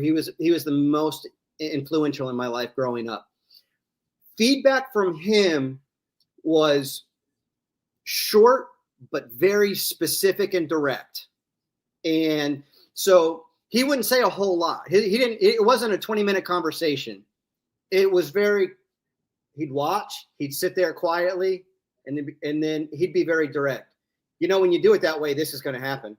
He was the most influential in my life growing up. Feedback from him was short, but very specific and direct. And so he wouldn't say a whole lot. It wasn't a 20-minute conversation. It was he'd watch, he'd sit there quietly, and then he'd be very direct. When you do it that way, this is going to happen.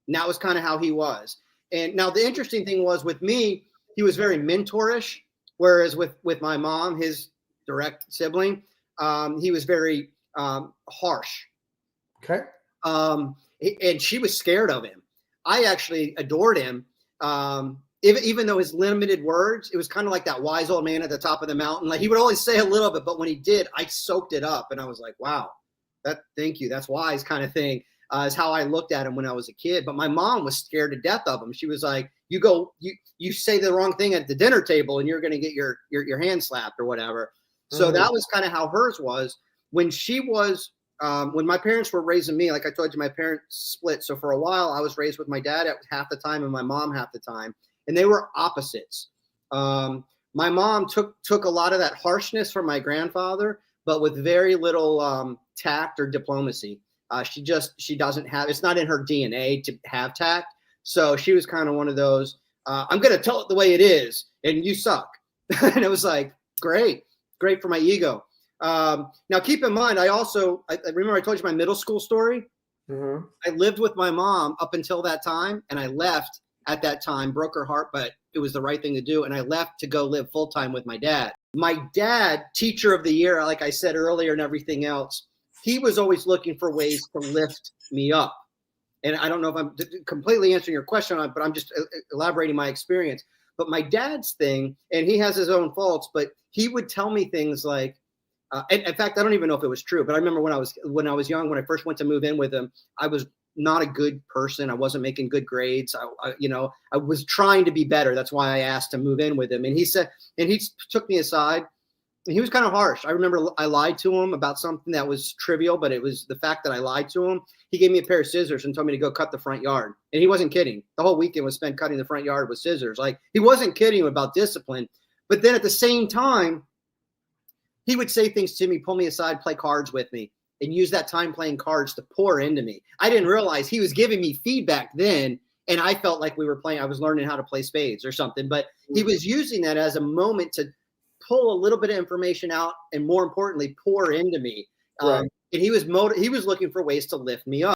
And that was kind of how he was. And now the interesting thing was with me, he was very mentorish, whereas with my mom, his direct sibling, he was very harsh. Okay. And she was scared of him. I actually adored him. Even though his limited words, it was kind of like that wise old man at the top of the mountain. Like he would always say a little bit, but when he did, I soaked it up. And I was like, wow, thank you. That's wise kind of thing. Is how I looked at him when I was a kid. But my mom was scared to death of him. She was like, you say the wrong thing at the dinner table and you're going to get your hand slapped or whatever. So that was kind of how hers was. When she was, when my parents were raising me, like I told you, my parents split. So for a while I was raised with my dad at half the time and my mom half the time. And they were opposites. My mom took a lot of that harshness from my grandfather, but with very little tact or diplomacy. She doesn't have, it's not in her DNA to have tact. So she was kind of one of those, I'm going to tell it the way it is and you suck. And it was like, great for my ego. Now keep in mind, I remember I told you my middle school story. Mm-hmm. I lived with my mom up until that time and I left at that time, broke her heart, but it was the right thing to do. And I left to go live full time with my dad. My dad, teacher of the year, like I said earlier and everything else, he was always looking for ways to lift me up. And I don't know if I'm completely answering your question on it, but I'm just elaborating my experience. But my dad's thing, and he has his own faults, but he would tell me things like, in fact, I don't even know if it was true, but I remember when I was young, when I first went to move in with him, I was not a good person. I wasn't making good grades. I was trying to be better. That's why I asked to move in with him. And he took me aside. He was kind of harsh. I remember I lied to him about something that was trivial, but it was the fact that I lied to him. He gave me a pair of scissors and told me to go cut the front yard. And he wasn't kidding. The whole weekend was spent cutting the front yard with scissors. Like he wasn't kidding about discipline. But then at the same time, he would say things to me, pull me aside, play cards with me, and use that time playing cards to pour into me. I didn't realize he was giving me feedback then. And I felt like we were playing, I was learning how to play spades or something, but he was using that as a moment to pull a little bit of information out and more importantly, pour into me. Right. And he was looking for ways to lift me up.